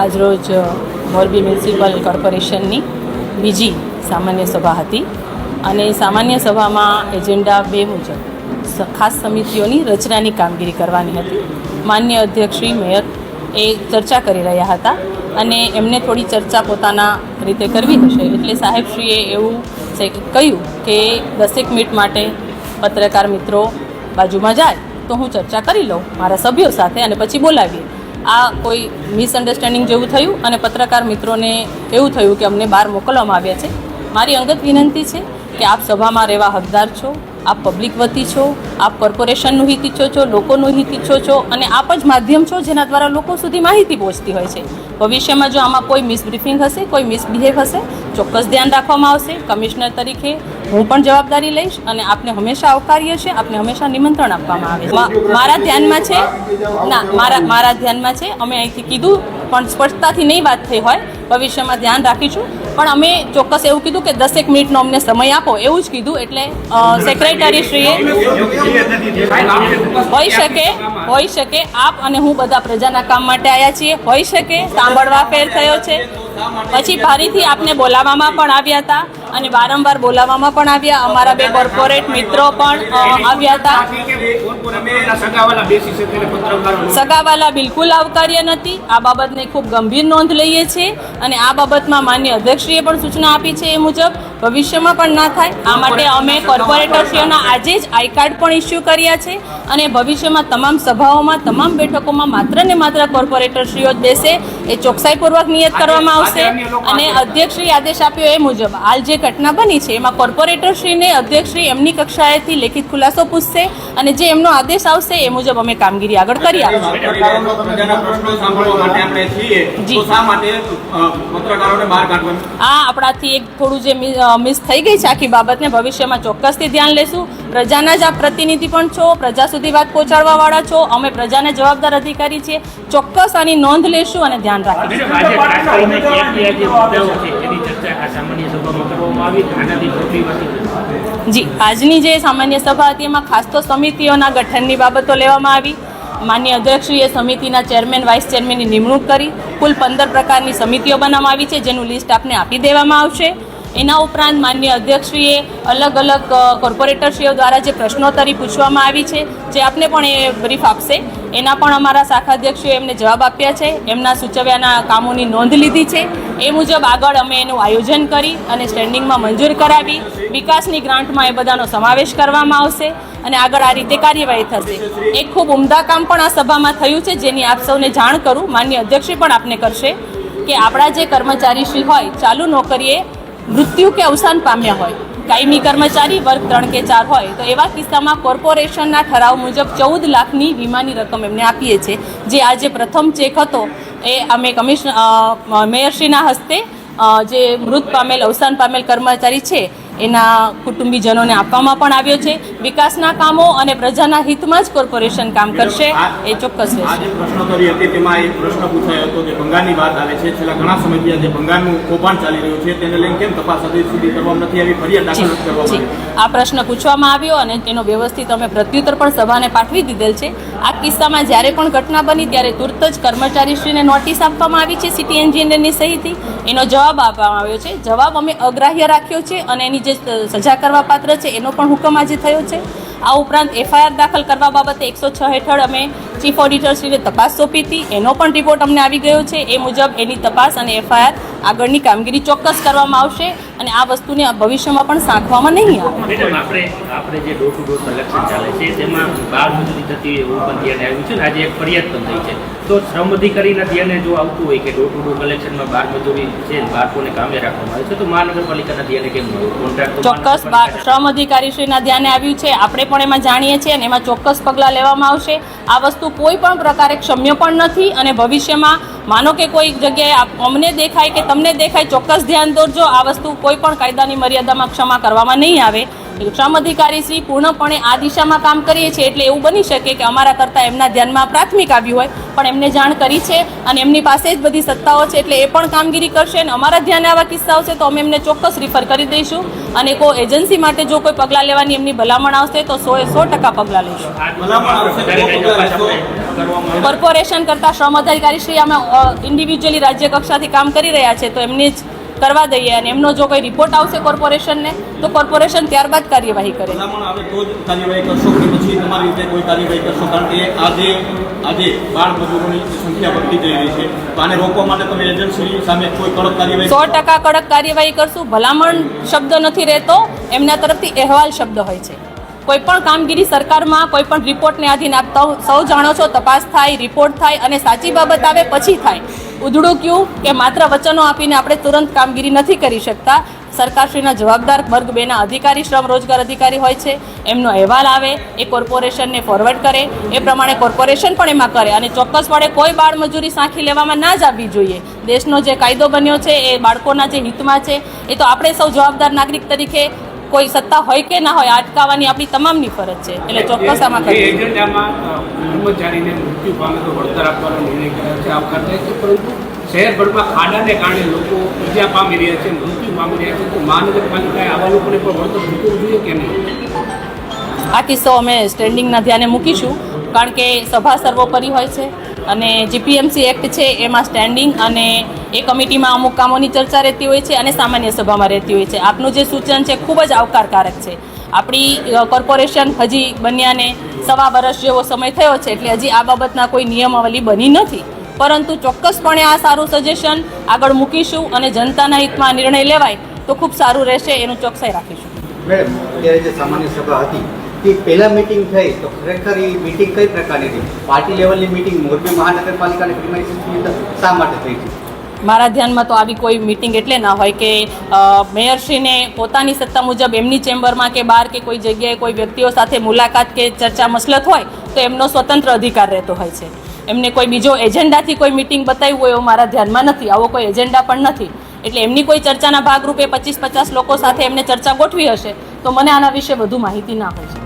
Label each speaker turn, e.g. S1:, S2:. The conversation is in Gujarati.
S1: આજરોજ મોરબી મ્યુનિસિપલ કોર્પોરેશનની બીજી સામાન્ય સભા હતી અને સામાન્ય સભામાં એજન્ડા 2 મુજબ ખાસ સમિતિઓની રચનાની કામગીરી કરવાની હતી. માન્ય અધ્યક્ષ શ્રી મેયર એ ચર્ચા કરી રહ્યા હતા અને એમને થોડી ચર્ચા પોતાના રીતે કરવી હશે એટલે સાહેબશ્રીએ એવું કહ્યું કે 10 મિનિટ માટે પત્રકાર મિત્રો બાજુમાં જાય તો હું ચર્ચા કરી લઉં મારા સભ્યો સાથે અને પછી બોલાવીએ. આ કોઈ મિસઅન્ડરસ્ટેન્ડિંગ જેવું થયું અને પત્રકાર મિત્રોને એવું થયું કે અમને બહાર મોકલવામાં આવ્યા છે. મારી અંગત વિનંતી છે કે આપ સભામાં રહેવા હકદાર છો, આપ પબ્લિક વતી છો, આપ કોર્પોરેશનનું હિત ઈચ્છો છો, લોકોનું હિત ઈચ્છો છો અને આપ જ માધ્યમ છો જેના દ્વારા લોકો સુધી માહિતી પહોંચતી હોય છે. ભવિષ્યમાં જો આમાં કોઈ મિસબ્રીફિંગ હશે, કોઈ મિસબિહેવ હશે, ચોક્કસ ધ્યાન રાખવામાં આવશે. કમિશનર તરીકે હું પણ જવાબદારી લઈશ અને આપને હંમેશા આવકાર્ય છે, આપને હંમેશા નિમંત્રણ આપવામાં આવે છે. મારા ધ્યાનમાં છે મારા ધ્યાનમાં છે. અમે અહીંથી કીધું પણ સ્પષ્ટતાથી નહીં વાત થઈ હોય, ભવિષ્યમાં ધ્યાન રાખીશું. પણ અમે ચોક્કસ એવું કીધું કે 10 મિનિટનો અમને સમય આપો એવું જ કીધું. એટલે સેક્રેટરીશ્રીએ હોઈ શકે આપ અને હું બધા પ્રજાના કામ માટે આવ્યા છીએ, હોઈ શકે સાંભળવા ફેર થયો છે. પછી ફરીથી આપને બોલાવવામાં પણ આવ્યા હતા અને વારંવાર બોલાવવામાં પણ આવ્યા. અમારા 2 કોર્પોરેટ મિત્રો પણ આવ્યા હતા. સગાવાલા બિલકુલ આવકાર્ય નથી. આ બાબતને ખૂબ ગંભીર નોંધ લઈએ છીએ અને આ બાબતમાં માન્ય અધ્યક્ષશ્રીએ પણ સૂચના આપી છે એ મુજબ ભવિષ્યમાં પણ ના થાય આ માટે અમે કોર્પોરેટરશ્રીઓના આજે જ આઈ કાર્ડ પણ ઇસ્યુ કર્યા છે અને ભવિષ્યમાં તમામ સભાઓમાં, તમામ બેઠકોમાં માત્ર ને માત્ર કોર્પોરેટરશ્રીઓ જ બેસે એ ચોકસાઈપૂર્વક નિયત કરવામાં આવશે. અને અધ્યક્ષશ્રીએ આદેશ આપ્યો એ મુજબ હાલ જે ઘટના બની છે એમાં કોર્પોરેટરશ્રીને અધ્યક્ષશ્રી એમની કક્ષાએથી લેખિત ખુલાસો પૂછશે અને જે એમનો આદેશ આવશે એ મુજબ અમે કામગીરી આગળ કરી આપીશું. આ આપણાથી એક થોડું જે મિસ થઈ ગઈ છે આખી બાબતને ભવિષ્યમાં ચોક્કસથી ધ્યાન લેશું. પ્રજાના જ આપ પ્રતિનિધિ પણ છો, પ્રજા સુધી વાત પહોંચાડવાવાળા છો. અમે પ્રજાને જવાબદાર અધિકારી છીએ. ચોક્કસ આની નોંધ લેશું અને ધ્યાન રાખીશું. જી, આજની જે સામાન્ય સભા હતી એમાં ખાસ તો સમિતિઓના ગઠનની બાબતો લેવામાં આવી. માન્ય અધ્યક્ષશ્રીએ સમિતિના ચેરમેન, વાઇસ ચેરમેનની નિમણૂક કરી. કુલ 15 પ્રકારની સમિતિઓ બનાવવામાં આવી છે જેનું લિસ્ટ આપને આપી દેવામાં આવશે. એના ઉપરાંત માન્ય અધ્યક્ષશ્રીએ અલગ અલગ કોર્પોરેટરશ્રીઓ દ્વારા જે પ્રશ્નોત્તરી પૂછવામાં આવી છે જે આપને પણ એ બ્રીફ આપશે એના પણ અમારા શાખા અધ્યક્ષીઓએ એમને જવાબ આપ્યા છે. એમના સૂચવ્યાના કામોની નોંધ લીધી છે. એ મુજબ આગળ અમે એનું આયોજન કરી અને સ્ટેન્ડિંગમાં મંજૂર કરાવી. વિકાસની ગ્રાન્ટમાં એ બધાનો સમાવેશ કરવામાં આવશે અને આગળ આ રીતે કાર્યવાહી થશે. એક ખૂબ ઉમદા કામ પણ આ સભામાં થયું છે જેની આપ સૌને જાણ કરું. માન્ય અધ્યક્ષશ્રી પણ આપને કરશે કે આપણા જે કર્મચારીશ્રી હોય ચાલુ નોકરીએ મૃત્યુ કે અવસાન પામ્યા હોય, કાયમી કર્મચારી વર્ગ 3 કે 4 હોય તો એવા કિસ્સામાં કોર્પોરેશનના ઠરાવ મુજબ 14 લાખની વીમાની રકમ એમને આપીએ છીએ. જે આજે પ્રથમ ચેક હતો એ અમે મેયરશ્રીના હસ્તે જે મૃત પામેલ, અવસાન પામેલ કર્મચારી છે એના કુટુંબીજનોને આપવામાં પણ આવ્યો છે. વિકાસના કામો અને પ્રજાના હિતમાં જ કોર્પોરેશન કામ કરશે એ ચોક્કસ છે.
S2: આજે પ્રશ્ન કરી હતી તેમાં એક પ્રશ્ન પૂછાયો હતો કે ભંગારની વાત આવે છે. છેલ્લા ઘણા સમયથી આજે ભંગારનું કૌભાંડ ચાલી રહ્યું છે તેને લઈને કેમ તપાસ હજી સુધી કરવામાં નથી આવી, ફરિયાદ દાખલ કરવામાં આવી?
S1: આ પ્રશ્ન પૂછવામાં આવ્યો અને તેનો વ્યવસ્થિત અમે પ્રત્યુત્તર પણ સભાને પાઠવી દીધેલ છે. આ કિસ્સામાં જ્યારે પણ ઘટના બની ત્યારે તુરત જ કર્મચારીશ્રીને નોટિસ આપવામાં આવી છે સિટી એન્જિનિયરની સહીથી. એનો જવાબ આપવામાં આવ્યો છે. જવાબ અમે અગ્રાહ્ય રાખ્યો છે અને એની જે સજા કરવા પાત્ર છે એનો પણ હુકમ આજે થયો છે. આ ઉપરાંત એફઆઈઆર દાખલ કરવા બાબતે 106 હેઠળ અમે ચીફ ઓડિટરશ્રીને તપાસ સોંપી હતી. એનો પણ રિપોર્ટ અમને આવી ગયો છે. એ મુજબ એની તપાસ અને એફઆઈઆર આગળની કામગીરી ચોક્કસ કરવામાં આવશે અને આ વસ્તુને ભવિષ્યમાં પણ સાંખવામાં નહીં આવે.
S3: આપણે જે ડોર ટુ ડોર કલેક્શન ચાલે છે તેમાં બાળ મજૂરી થતી એવું પણ ધ્યાને આવ્યું છે ને આજે એક ફરિયાદ પણ થઈ છે. તો શ્રમ અધિકારીના ધ્યાને જો આવતું હોય કે ડોર ટુ ડોર કલેક્શનમાં બાળ મજૂરી છે, બાળકોને કામે રાખવામાં આવે છે તો મહાનગરપાલિકાના ધ્યાને કેમ કોન્ટ્રાક્ટ?
S1: ચોક્કસ શ્રમ અધિકારીશ્રીના ધ્યાને આવ્યું છે. આપણે પણ એમાં જાણીએ છીએ અને એમાં ચોક્કસ પગલાં લેવામાં આવશે. આ વસ્તુ કોઈ પણ પ્રકારે ક્ષમ્ય પણ નથી અને ભવિષ્યમાં માનો કે કોઈ જગ્યાએ અમને દેખાય કે તમને દેખાય ચોક્કસ ધ્યાન દોરજો. આ વસ્તુ કોઈ પણ કાયદાની મર્યાદામાં ક્ષમા કરવામાં નહીં આવે. શ્રમ અધિકારી શ્રી પૂર્ણપણે આ દિશામાં કામ કરીએ છીએ એટલે એવું બની શકે કે અમારા કરતાં એમના ધ્યાનમાં પ્રાથમિક આવ્યું હોય પણ એમને જાણ કરી છે અને એમની પાસે જ બધી સત્તાઓ છે એટલે એ પણ કામગીરી કરશે અને અમારા ધ્યાને આવા કિસ્સાઓ છે તો અમે એમને ચોક્કસ રિફર કરી દઈશું અને કોઈ એજન્સી માટે જો કોઈ પગલાં લેવાની એમની ભલામણ આવશે તો 100% પગલાં લઈશું.
S3: કરવામાં આવે?
S1: કોર્પોરેશન કરતાં શ્રમ અધિકારી શ્રી અમે ઇન્ડિવિજ્યુઅલી રાજ્ય કક્ષાથી કામ કરી રહ્યા છે તો એમને જ કરવા દઈએ અને એમનો જો કોઈ રિપોર્ટ આવશે કોર્પોરેશનને તો કોર્પોરેશન ત્યારબાદ કાર્યવાહી કરે.
S2: ભલામણ આવે તો જ કાર્યવાહી કરશો કે પછી તમારી રીતે કોઈ કાર્યવાહી કરશો? કારણ કે આજે બાળ મજૂરોની સંખ્યા વધતી જઈ રહી છે તો આને રોકવા માટે તમે એજન્સી સામે કોઈ કડક કાર્યવાહી
S1: 100% કડક કાર્યવાહી કરશું. ભલામણ શબ્દ નથી રહેતો, એમના તરફથી અહેવાલ શબ્દ હોય છે. કોઈ પણ કામગીરી સરકારમાં કોઈ પણ રિપોર્ટને આધીન આપતા સૌ જાણો છો, તપાસ થાય, રિપોર્ટ થાય અને સાચી બાબત આવે પછી થાય. ઉધડું ક્યું કે માત્ર વચનો આપીને આપણે તુરંત કામગીરી નથી કરી શકતા. સરકારશ્રીના જવાબદાર વર્ગ 2ના અધિકારી શ્રમ રોજગાર અધિકારી હોય છે, એમનો અહેવાલ આવે એ કોર્પોરેશનને ફોરવર્ડ કરે, એ પ્રમાણે કોર્પોરેશન પણ એમાં કરે અને ચોક્કસપણે કોઈ બાળ મજૂરી સાંખી લેવામાં ના જ આવવી જોઈએ. દેશનો જે કાયદો બન્યો છે એ બાળકોના જે હિતમાં છે એ તો આપણે સૌ જવાબદાર નાગરિક તરીકે કોઈ સત્તા હોય કે ના હોય અટકાવવાની આપણી તમામની ફરજ છે. એટલે ચોક્કસ આમાં કરીએ.
S4: એજન્ડામાં કર્મચારીને મૃત્યુ પામે તો વળતર આપવાનો નિર્ણય કર્યો છે, આવકાર થાય છે, પરંતુ શહેરભરમાં ખાડાને કારણે લોકો ઈજા પામી રહ્યા છે, મૃત્યુ પામી રહ્યા છે, તો મહાનગરપાલિકાએ આવા લોકોને પણ વળતર ચૂકવવું જોઈએ કે નહીં?
S1: આ કિસ્સો અમે સ્ટેન્ડિંગના ધ્યાને મૂકીશું કારણ કે સભા સર્વોપરી હોય છે અને જીપીએમસી એક્ટ છે એમાં સ્ટેન્ડિંગ અને એ કમિટીમાં અમુક કામોની ચર્ચા રહેતી હોય છે અને સામાન્ય સભામાં રહેતી હોય છે. આપનું જે સૂચન છે ખૂબ જ આવકારકારક છે. આપણી કોર્પોરેશન હજી બન્યાને 1.25 વર્ષ જેવો સમય થયો છે એટલે હજી આ બાબતના કોઈ નિયમાવલી બની નથી, પરંતુ ચોક્કસપણે આ સારું સજેશન આગળ મૂકીશું અને જનતાના હિતમાં નિર્ણય લેવાય તો ખૂબ સારું રહેશે, એનું ચોકસાઈ રાખીશું.
S5: મેડમ, અત્યારે જે સામાન્ય સભા હતી તે પહેલા મીટિંગ થઈ તો ખરેખર એ મીટિંગ કઈ પ્રકારની હતી? પાર્ટી લેવલની મીટિંગ મોરબી મહાનગરપાલિકાની પ્રિમાઇસીસની શા માટે થઈ છે?
S1: મારા ધ્યાનમાં તો આવી કોઈ મિટિંગ એટલે ના હોય કે મેયરશ્રીને પોતાની સત્તા મુજબ એમની ચેમ્બરમાં કે બહાર કે કોઈ જગ્યાએ કોઈ વ્યક્તિઓ સાથે મુલાકાત કે ચર્ચા મસલત હોય તો એમનો સ્વતંત્ર અધિકાર રહેતો હોય છે. એમને કોઈ બીજો એજન્ડાથી કોઈ મિટિંગ બતાવ્યું હોય એવું મારા ધ્યાનમાં નથી. આવો કોઈ એજન્ડા પણ નથી. એટલે એમની કોઈ ચર્ચાના ભાગરૂપે 25-50 લોકો સાથે એમને ચર્ચા ગોઠવી હશે તો મને આના વિશે વધુ માહિતી ના હોય છે.